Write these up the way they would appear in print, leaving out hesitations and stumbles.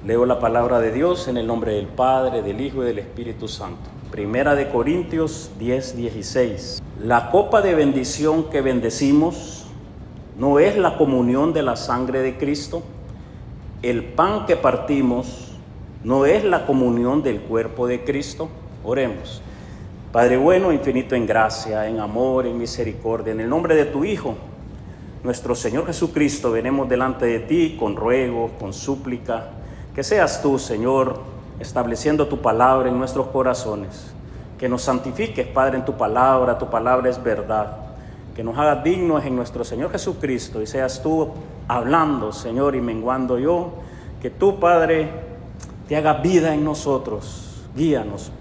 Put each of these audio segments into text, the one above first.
Leo la palabra de Dios en el nombre del Padre, del Hijo y del Espíritu Santo. Primera de Corintios 10:16. La copa de bendición que bendecimos no es la comunión de la sangre de Cristo. El pan que partimos no es la comunión del cuerpo de Cristo. Oremos. Padre bueno, infinito en gracia, en amor, en misericordia, en el nombre de tu Hijo, nuestro Señor Jesucristo, venimos delante de ti con ruego, con súplica. Que seas tú, Señor, estableciendo tu palabra en nuestros corazones. Que nos santifiques, Padre, en tu palabra es verdad. Que nos hagas dignos en nuestro Señor Jesucristo y seas tú hablando, Señor, y menguando yo. Que tú, Padre, te hagas vida en nosotros. Guíanos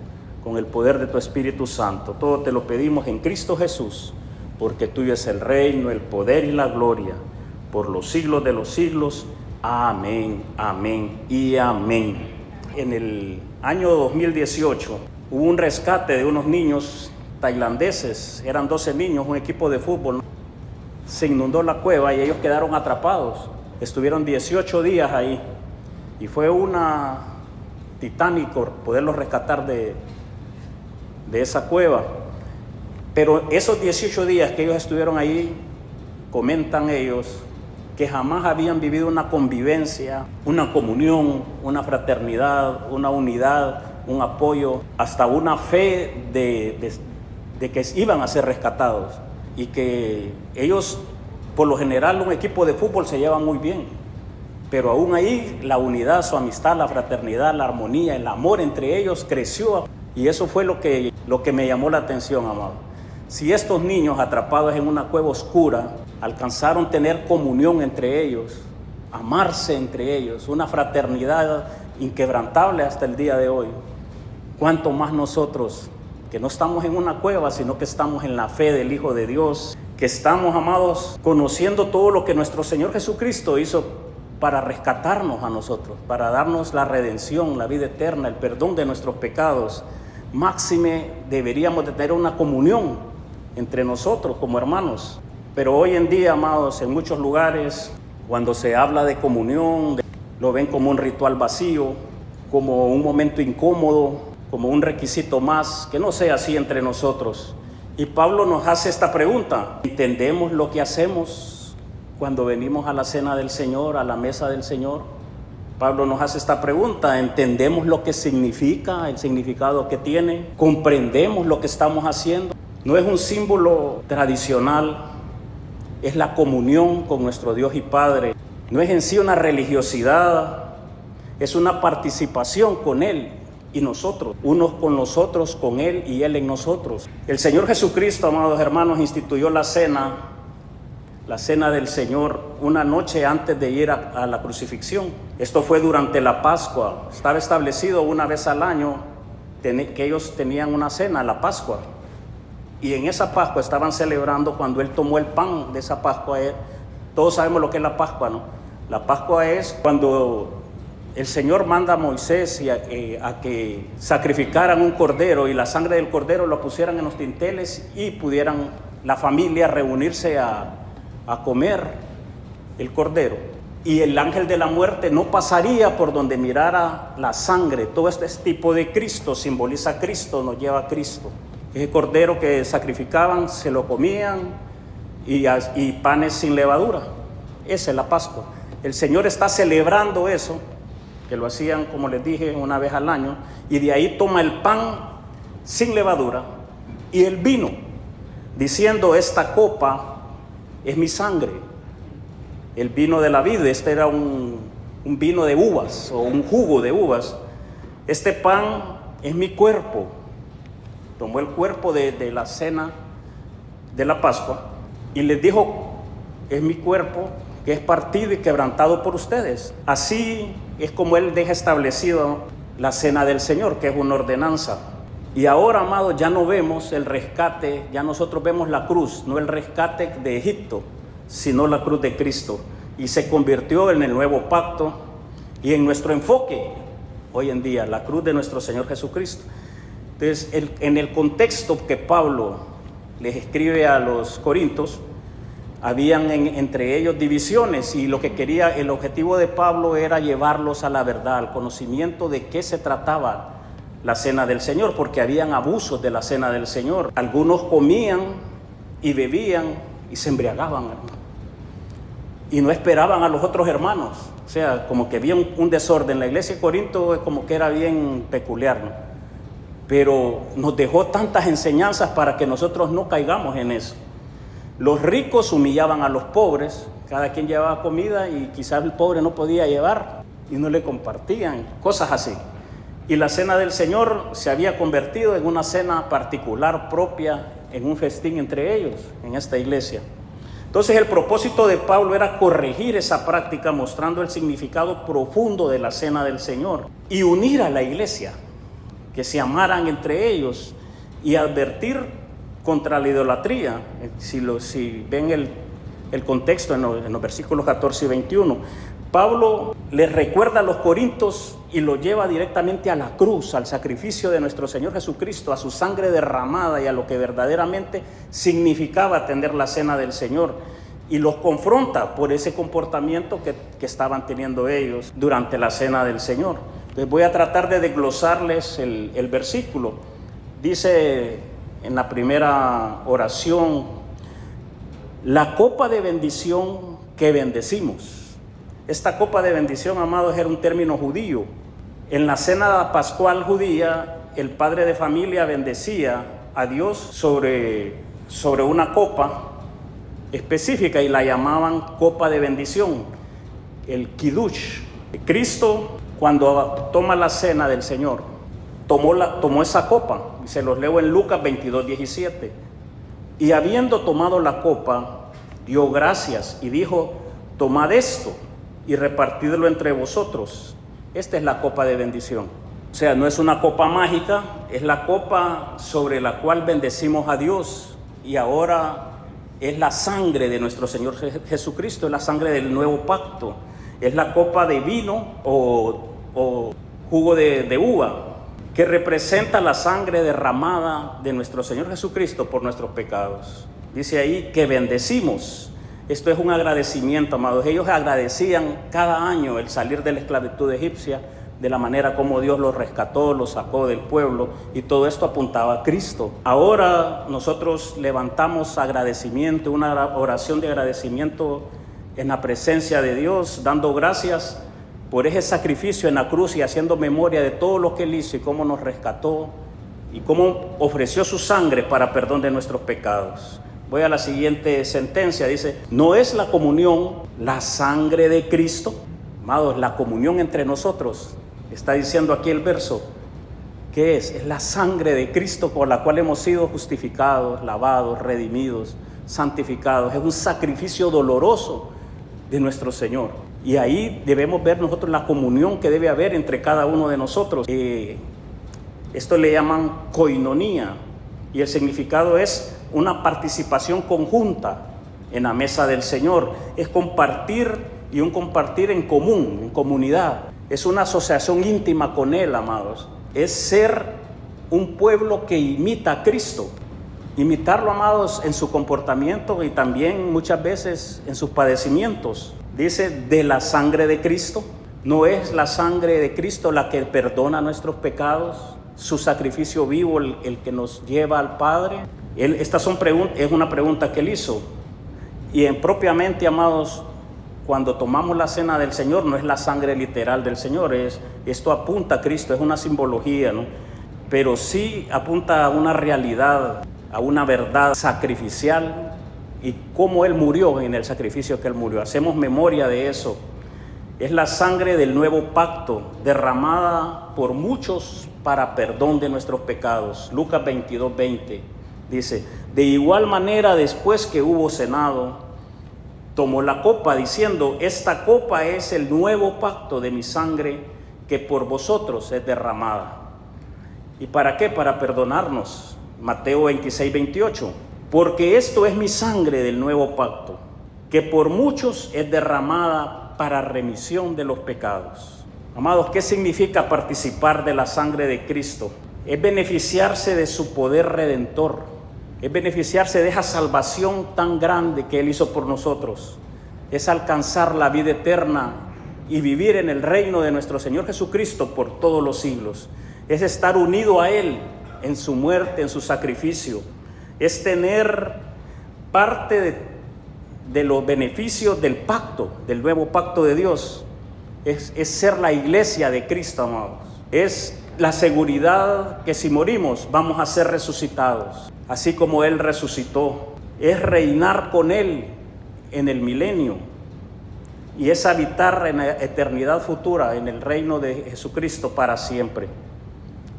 con el poder de tu Espíritu Santo. Todo te lo pedimos en Cristo Jesús, porque tuyo es el reino, el poder y la gloria, por los siglos de los siglos. Amén, amén y amén. En el año 2018 hubo un rescate de unos niños tailandeses, eran 12 niños, un equipo de fútbol. Se inundó la cueva y ellos quedaron atrapados. Estuvieron 18 días ahí y fue una titánico poderlos rescatar de esa cueva. Pero esos 18 días que ellos estuvieron ahí, comentan ellos, que jamás habían vivido una convivencia, una comunión, una fraternidad, una unidad, un apoyo, hasta una fe de que iban a ser rescatados. Y que ellos, por lo general, un equipo de fútbol se lleva muy bien, pero aún ahí la unidad, su amistad, la fraternidad, la armonía, el amor entre ellos creció. Y eso fue lo que me llamó la atención, amado. Si estos niños atrapados en una cueva oscura alcanzaron a tener comunión entre ellos, amarse entre ellos, una fraternidad inquebrantable hasta el día de hoy, ¿cuánto más nosotros, que no estamos en una cueva, sino que estamos en la fe del Hijo de Dios, que estamos, amados, conociendo todo lo que nuestro Señor Jesucristo hizo para rescatarnos a nosotros, para darnos la redención, la vida eterna, el perdón de nuestros pecados? Máxime deberíamos de tener una comunión entre nosotros como hermanos. Pero hoy en día, amados, en muchos lugares, cuando se habla de comunión, lo ven como un ritual vacío, como un momento incómodo, como un requisito más, que no sea así entre nosotros. Y Pablo nos hace esta pregunta: ¿entendemos lo que hacemos cuando venimos a la cena del Señor, a la mesa del Señor? Pablo nos hace esta pregunta: ¿entendemos lo que significa, el significado que tiene? ¿Comprendemos lo que estamos haciendo? No es un símbolo tradicional, es la comunión con nuestro Dios y Padre. No es en sí una religiosidad, es una participación con Él y nosotros, unos con nosotros, con Él y Él en nosotros. El Señor Jesucristo, amados hermanos, instituyó la cena del Señor una noche antes de ir a la crucifixión. Esto fue durante la Pascua. Estaba establecido una vez al año que ellos tenían una cena, la Pascua. Y en esa Pascua estaban celebrando cuando Él tomó el pan de esa Pascua. Todos sabemos lo que es la Pascua, ¿no? La Pascua es cuando el Señor manda a Moisés a que sacrificaran un cordero y la sangre del cordero lo pusieran en los dinteles y pudieran la familia reunirse a comer el cordero. Y el ángel de la muerte no pasaría por donde mirara la sangre. Todo este tipo de Cristo simboliza a Cristo, nos lleva a Cristo. Ese cordero que sacrificaban, se lo comían y panes sin levadura. Esa es la Pascua. El Señor está celebrando eso, que lo hacían, como les dije, una vez al año, y de ahí toma el pan sin levadura y el vino, diciendo: esta copa es mi sangre. El vino de la vid, este era un vino de uvas o un jugo de uvas. Este pan es mi cuerpo. Tomó el cuerpo de la cena de la Pascua y les dijo: es mi cuerpo que es partido y quebrantado por ustedes. Así es como Él deja establecido la cena del Señor, que es una ordenanza. Y ahora, amados, ya no vemos el rescate, ya nosotros vemos la cruz, no el rescate de Egipto, sino la cruz de Cristo. Y se convirtió en el nuevo pacto y en nuestro enfoque hoy en día, la cruz de nuestro Señor Jesucristo. Entonces, en el contexto que Pablo les escribe a los Corintios, habían entre ellos divisiones, y el objetivo de Pablo era llevarlos a la verdad, al conocimiento de qué se trataba la cena del Señor, porque habían abusos de la cena del Señor. Algunos comían y bebían y se embriagaban, hermano, y no esperaban a los otros hermanos. O sea, como que había un desorden. La iglesia de Corinto como que era bien peculiar, ¿no? Pero nos dejó tantas enseñanzas para que nosotros no caigamos en eso. Los ricos humillaban a los pobres, cada quien llevaba comida y quizás el pobre no podía llevar y no le compartían, cosas así. Y la cena del Señor se había convertido en una cena particular, propia, en un festín entre ellos, en esta iglesia. Entonces el propósito de Pablo era corregir esa práctica, mostrando el significado profundo de la cena del Señor y unir a la iglesia, que se amaran entre ellos, y advertir contra la idolatría. Si ven el contexto en los versículos 14 y 21, Pablo les recuerda a los corintios y los lleva directamente a la cruz, al sacrificio de nuestro Señor Jesucristo, a su sangre derramada y a lo que verdaderamente significaba atender la cena del Señor, y los confronta por ese comportamiento que estaban teniendo ellos durante la cena del Señor. Entonces voy a tratar de desglosarles el versículo. Dice en la primera oración: la copa de bendición que bendecimos. Esta copa de bendición, amados, era un término judío. En la cena pascual judía, el padre de familia bendecía a Dios sobre una copa específica y la llamaban copa de bendición, el Kiddush. Cristo, cuando toma la cena del Señor, tomó esa copa, y se los leo en Lucas 22:17. Y habiendo tomado la copa, dio gracias y dijo: tomad esto y repartidlo entre vosotros. Esta es la copa de bendición. O sea, no es una copa mágica, es la copa sobre la cual bendecimos a Dios. Y ahora es la sangre de nuestro Señor Jesucristo, es la sangre del nuevo pacto. Es la copa de vino o jugo de uva, que representa la sangre derramada de nuestro Señor Jesucristo por nuestros pecados. Dice ahí que bendecimos. Esto es un agradecimiento, amados. Ellos agradecían cada año el salir de la esclavitud egipcia, de la manera como Dios los rescató, los sacó del pueblo, y todo esto apuntaba a Cristo. Ahora nosotros levantamos agradecimiento, una oración de agradecimiento en la presencia de Dios, dando gracias por ese sacrificio en la cruz y haciendo memoria de todo lo que Él hizo y cómo nos rescató y cómo ofreció su sangre para perdón de nuestros pecados. Voy a la siguiente sentencia. Dice: ¿no es la comunión la sangre de Cristo? Amados, la comunión entre nosotros, está diciendo aquí el verso, ¿qué es? Es la sangre de Cristo por la cual hemos sido justificados, lavados, redimidos, santificados. Es un sacrificio doloroso de nuestro Señor. Y ahí debemos ver nosotros la comunión que debe haber entre cada uno de nosotros. Esto le llaman koinonía, y el significado es una participación conjunta en la mesa del Señor. Es compartir, y un compartir en común, en comunidad. Es una asociación íntima con Él, amados. Es ser un pueblo que imita a Cristo. Imitarlo, amados, en su comportamiento y también muchas veces en sus padecimientos. Dice: de la sangre de Cristo. ¿No es la sangre de Cristo la que perdona nuestros pecados? Su sacrificio vivo, el que nos lleva al Padre. Es una pregunta que Él hizo. Y propiamente, amados, cuando tomamos la cena del Señor, no es la sangre literal del Señor. Esto apunta a Cristo, es una simbología, ¿no? Pero sí apunta a una realidad, a una verdad sacrificial, y cómo Él murió en el sacrificio que Él murió. Hacemos memoria de eso. Es la sangre del nuevo pacto, derramada por muchos para perdón de nuestros pecados. Lucas 22:20 dice: de igual manera, después que hubo cenado, tomó la copa diciendo: esta copa es el nuevo pacto de mi sangre, que por vosotros es derramada. ¿Y para qué? Para perdonarnos. Mateo 26:28. Porque esto es mi sangre del nuevo pacto, que por muchos es derramada para remisión de los pecados. Amados, ¿qué significa participar de la sangre de Cristo? Es beneficiarse de su poder redentor, es beneficiarse de esa salvación tan grande que Él hizo por nosotros. Es alcanzar la vida eterna y vivir en el reino de nuestro Señor Jesucristo por todos los siglos. Es estar unido a Él en su muerte, en su sacrificio. Es tener parte de los beneficios del pacto, del nuevo pacto de Dios. Es ser la iglesia de Cristo, amados. Es la seguridad que si morimos vamos a ser resucitados, así como Él resucitó. Es reinar con Él en el milenio y es habitar en la eternidad futura en el reino de Jesucristo para siempre.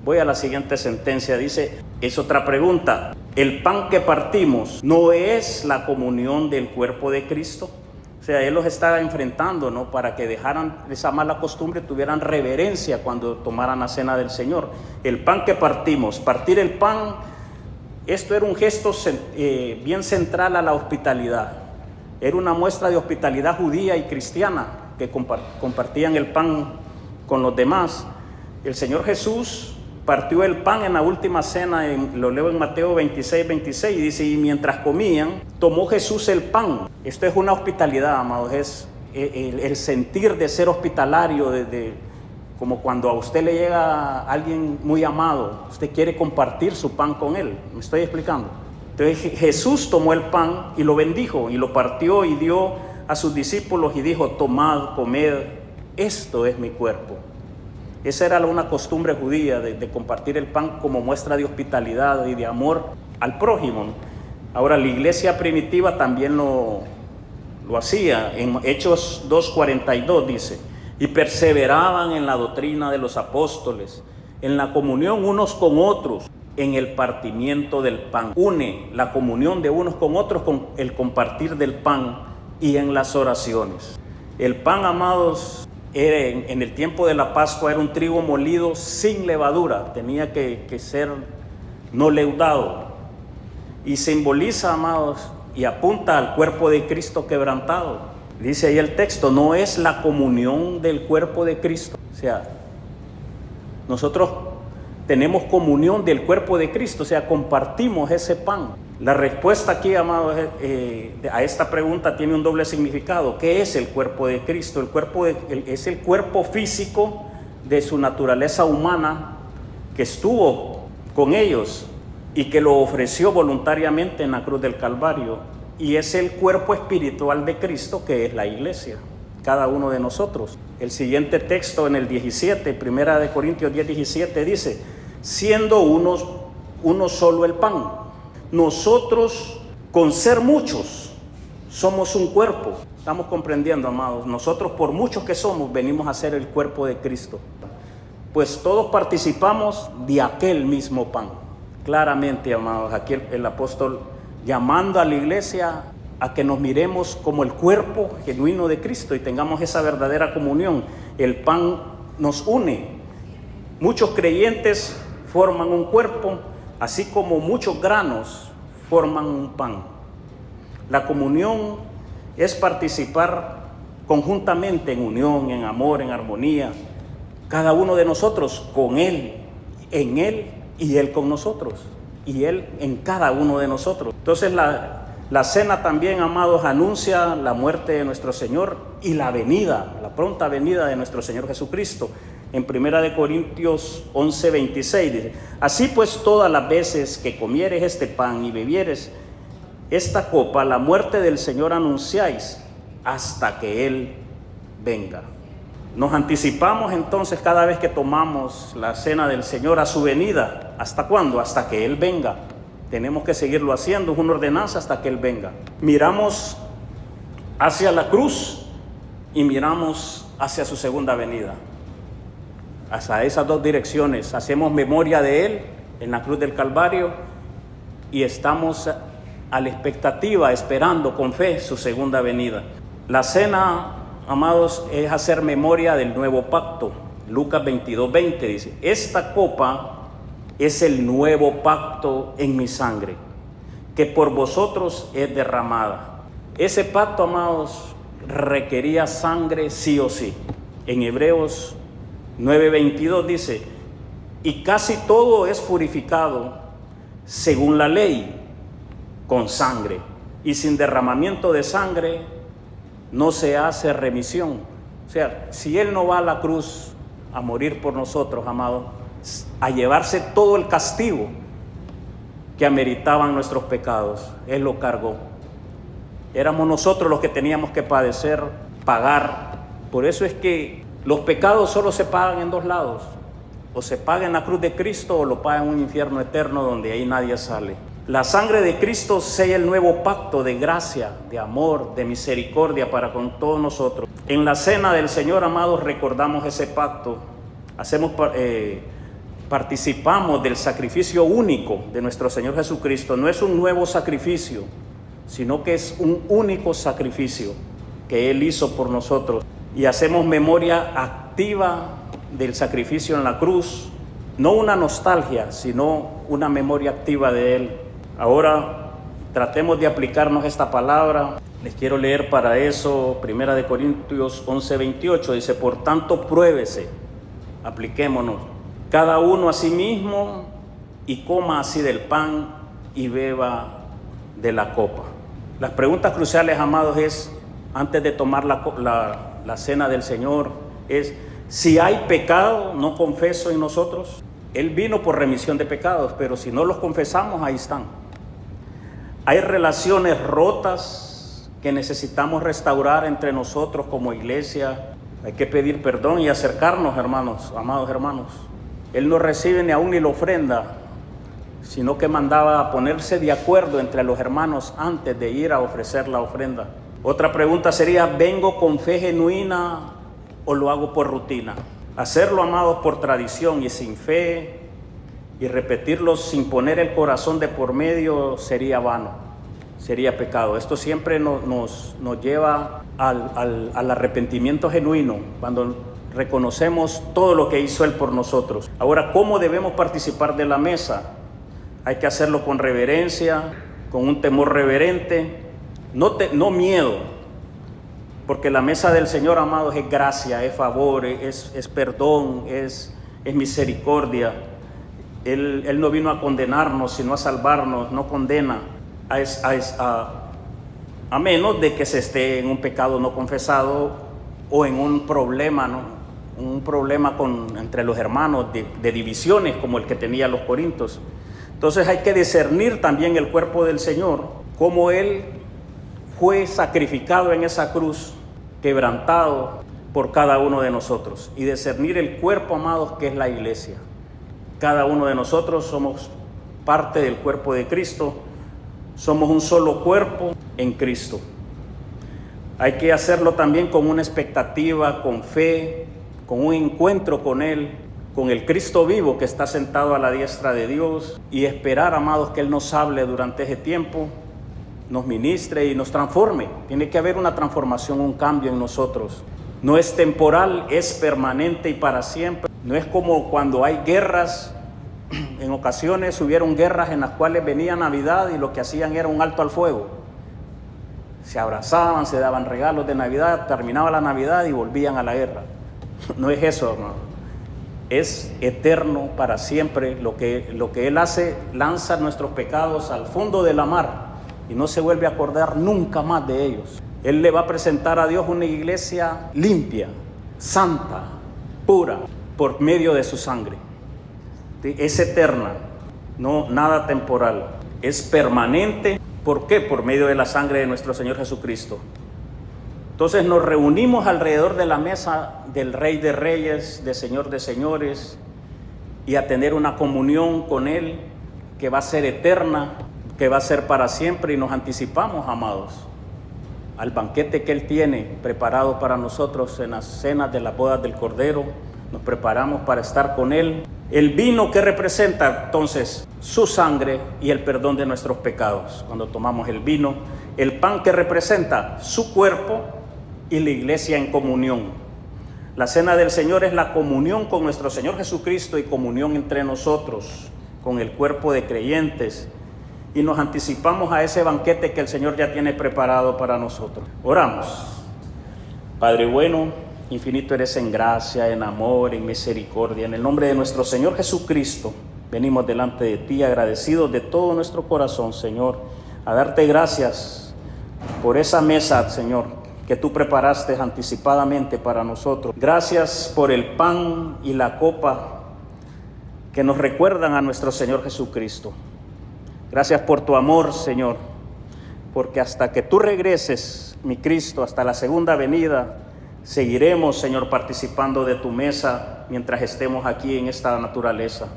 Voy a la siguiente sentencia, dice, es otra pregunta. ¿El pan que partimos no es la comunión del cuerpo de Cristo? O sea, Él los estaba enfrentando, ¿no? Para que dejaran esa mala costumbre, tuvieran reverencia cuando tomaran la cena del Señor. El pan que partimos, partir el pan, esto era un gesto bien central a la hospitalidad. Era una muestra de hospitalidad judía y cristiana, que compartían el pan con los demás. El Señor Jesús partió el pan en la última cena, lo leo en Mateo 26, dice, y mientras comían, tomó Jesús el pan. Esto es una hospitalidad, amados, es el sentir de ser hospitalario, como cuando a usted le llega alguien muy amado, usted quiere compartir su pan con él. ¿Me estoy explicando? Entonces Jesús tomó el pan y lo bendijo y lo partió y dio a sus discípulos y dijo, tomad, comed, esto es mi cuerpo. Esa era una costumbre judía de compartir el pan como muestra de hospitalidad y de amor al prójimo. Ahora la iglesia primitiva también lo hacía. En Hechos 2:42 dice, y perseveraban en la doctrina de los apóstoles, en la comunión unos con otros, en el partimiento del pan. Une la comunión de unos con otros con el compartir del pan y en las oraciones. El pan, amados, en el tiempo de la Pascua era un trigo molido sin levadura, tenía que ser no leudado y simboliza, amados, y apunta al cuerpo de Cristo quebrantado. Dice ahí el texto, no es la comunión del cuerpo de Cristo. O sea, nosotros tenemos comunión del cuerpo de Cristo, o sea, compartimos ese pan. La respuesta aquí, amados, a esta pregunta tiene un doble significado. ¿Qué es el cuerpo de Cristo? Es el cuerpo físico de su naturaleza humana que estuvo con ellos y que lo ofreció voluntariamente en la cruz del Calvario. Y es el cuerpo espiritual de Cristo que es la iglesia, cada uno de nosotros. El siguiente texto en el 17, Primera de Corintios 10:17 dice, siendo uno solo el pan, nosotros con ser muchos somos un cuerpo. Estamos comprendiendo, amados, nosotros por muchos que somos venimos a ser el cuerpo de Cristo, pues todos participamos de aquel mismo pan. Claramente, amados, aquí el apóstol llamando a la iglesia a que nos miremos como el cuerpo genuino de Cristo y tengamos esa verdadera comunión. El pan nos une. Muchos creyentes forman un cuerpo, así como muchos granos forman un pan. La comunión es participar conjuntamente en unión, en amor, en armonía, cada uno de nosotros con Él, en Él y Él con nosotros, y Él en cada uno de nosotros. Entonces la cena también, amados, anuncia la muerte de nuestro Señor y la pronta venida de nuestro Señor Jesucristo. En 1 Corintios 11:26 dice, así pues todas las veces que comieres este pan y bebieres esta copa, la muerte del Señor anunciáis hasta que Él venga. Nos anticipamos entonces cada vez que tomamos la cena del Señor a su venida. ¿Hasta cuándo? Hasta que Él venga. Tenemos que seguirlo haciendo, es una ordenanza hasta que Él venga. Miramos hacia la cruz y miramos hacia su segunda venida. Hacia esas dos direcciones. Hacemos memoria de Él en la cruz del Calvario y estamos a la expectativa, esperando con fe su segunda venida. La cena, amados, es hacer memoria del nuevo pacto. Lucas 22:20 dice, esta copa es el nuevo pacto en mi sangre, que por vosotros es derramada. Ese pacto, amados, requería sangre sí o sí. En Hebreos 9:22 dice, y casi todo es purificado según la ley, con sangre. Y sin derramamiento de sangre no se hace remisión. O sea, si Él no va a la cruz a morir por nosotros, amados, a llevarse todo el castigo que ameritaban nuestros pecados, Él lo cargó. Éramos nosotros los que teníamos que padecer, pagar. Por eso es que los pecados solo se pagan en dos lados. O se paga en la cruz de Cristo o lo paga en un infierno eterno donde ahí nadie sale. La sangre de Cristo sella el nuevo pacto de gracia, de amor, de misericordia para con todos nosotros. En la cena del Señor, amados, recordamos ese pacto. Participamos del sacrificio único de nuestro Señor Jesucristo. No es un nuevo sacrificio, sino que es un único sacrificio que Él hizo por nosotros. Y hacemos memoria activa del sacrificio en la cruz, no una nostalgia, sino una memoria activa de Él. Ahora tratemos de aplicarnos esta palabra. Les quiero leer para eso 1 Corintios 11:28. Dice: por tanto, pruébese, apliquémonos, cada uno a sí mismo, y coma así del pan y beba de la copa. Las preguntas cruciales, amados, es, antes de tomar la cena del Señor, es: si hay pecado no confeso en nosotros. Él vino por remisión de pecados, pero si no los confesamos, ahí están. Hay relaciones rotas que necesitamos restaurar entre nosotros como iglesia. Hay que pedir perdón y acercarnos, hermanos, amados hermanos. Él no recibe ni aún ni la ofrenda, sino que mandaba a ponerse de acuerdo entre los hermanos antes de ir a ofrecer la ofrenda. Otra pregunta sería: ¿vengo con fe genuina o lo hago por rutina? Hacerlo, amados, por tradición y sin fe, y repetirlo sin poner el corazón de por medio, sería vano, sería pecado. Esto siempre nos lleva al arrepentimiento genuino, cuando reconocemos todo lo que hizo Él por nosotros. Ahora, ¿cómo debemos participar de la mesa? Hay que hacerlo con reverencia, con un temor reverente, no miedo. Porque la mesa del Señor, amados, es gracia, es favor, es perdón, es misericordia. Él no vino a condenarnos, sino a salvarnos, no condena. A menos de que se esté en un pecado no confesado o en un problema, ¿no? Un problema entre los hermanos de divisiones como el que tenían los corintios. Entonces hay que discernir también el cuerpo del Señor, cómo Él fue sacrificado en esa cruz, quebrantado por cada uno de nosotros, y discernir el cuerpo, amados, que es la iglesia. Cada uno de nosotros somos parte del cuerpo de Cristo, somos un solo cuerpo en Cristo. Hay que hacerlo también con una expectativa, con fe, con un encuentro con Él, con el Cristo vivo que está sentado a la diestra de Dios, y esperar, amados, que Él nos hable durante ese tiempo, nos ministre y nos transforme. Tiene que haber una transformación, un cambio en nosotros. No es temporal, es permanente y para siempre. No es como cuando hay guerras. En ocasiones hubieron guerras en las cuales venía Navidad y lo que hacían era un alto al fuego. Se abrazaban, se daban regalos de Navidad, terminaba la Navidad y volvían a la guerra. No es eso, hermano. Es eterno para siempre. Lo que Él hace, lanza nuestros pecados al fondo de la mar y no se vuelve a acordar nunca más de ellos. Él le va a presentar a Dios una iglesia limpia, santa, pura, por medio de su sangre. Es eterna, no nada temporal, es permanente. ¿Por qué? Por medio de la sangre de nuestro Señor Jesucristo. Entonces nos reunimos alrededor de la mesa del Rey de Reyes, de Señor de Señores, y a tener una comunión con Él que va a ser eterna, que va a ser para siempre, y nos anticipamos, amados, al banquete que Él tiene preparado para nosotros en las cenas de las bodas del Cordero. Nos preparamos para estar con Él. El vino, que representa entonces su sangre y el perdón de nuestros pecados cuando tomamos el vino. El pan, que representa su cuerpo y la iglesia en comunión. La cena del Señor es la comunión con nuestro Señor Jesucristo y comunión entre nosotros, con el cuerpo de creyentes. Y nos anticipamos a ese banquete que el Señor ya tiene preparado para nosotros. Oramos. Padre bueno, infinito eres en gracia, en amor, en misericordia. En el nombre de nuestro Señor Jesucristo, venimos delante de ti agradecidos de todo nuestro corazón, Señor. a darte gracias por esa mesa, Señor, que tú preparaste anticipadamente para nosotros. Gracias por el pan y la copa que nos recuerdan a nuestro Señor Jesucristo. Gracias por tu amor, Señor, porque hasta que tú regreses, mi Cristo, hasta la segunda venida, seguiremos, Señor, participando de tu mesa mientras estemos aquí en esta naturaleza.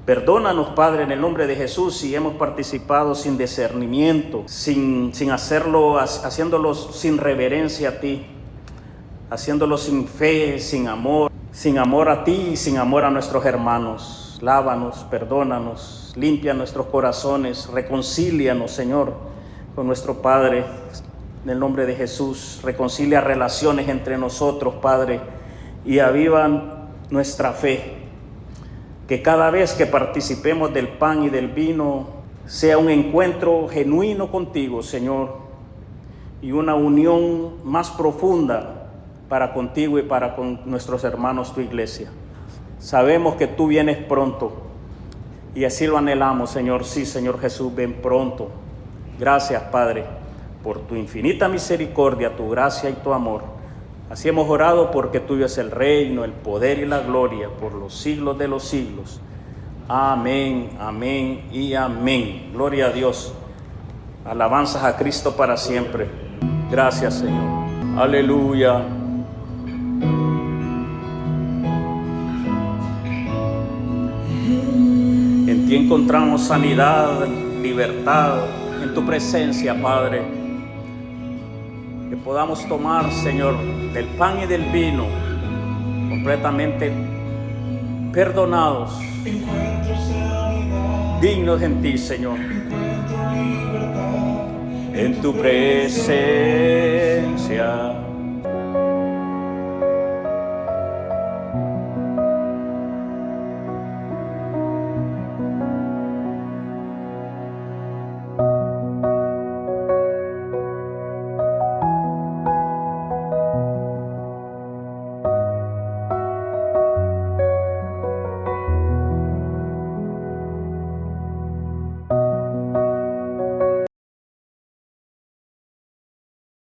Perdónanos, Padre, en el nombre de Jesús, si hemos participado sin discernimiento, haciéndolo sin reverencia a ti, haciéndolo sin fe, sin amor a ti y sin amor a nuestros hermanos. Lávanos, perdónanos, limpia nuestros corazones, reconcílianos, Señor, con nuestro Padre, en el nombre de Jesús. Reconcilia relaciones entre nosotros, Padre, y aviva nuestra fe. Que cada vez que participemos del pan y del vino sea un encuentro genuino contigo, Señor, y una unión más profunda para contigo y para con nuestros hermanos, tu iglesia. Sabemos que tú vienes pronto y así lo anhelamos, Señor. Sí, Señor Jesús, ven pronto. Gracias, Padre, por tu infinita misericordia, tu gracia y tu amor. Así hemos orado porque tuyo es el reino, el poder y la gloria por los siglos de los siglos. Amén, amén y amén. Gloria a Dios. Alabanzas a Cristo para siempre. Gracias, Señor. Aleluya. En ti encontramos sanidad, libertad, en tu presencia, Padre. Que podamos tomar, Señor, del pan y del vino, completamente perdonados, dignos en ti, Señor. En tu presencia.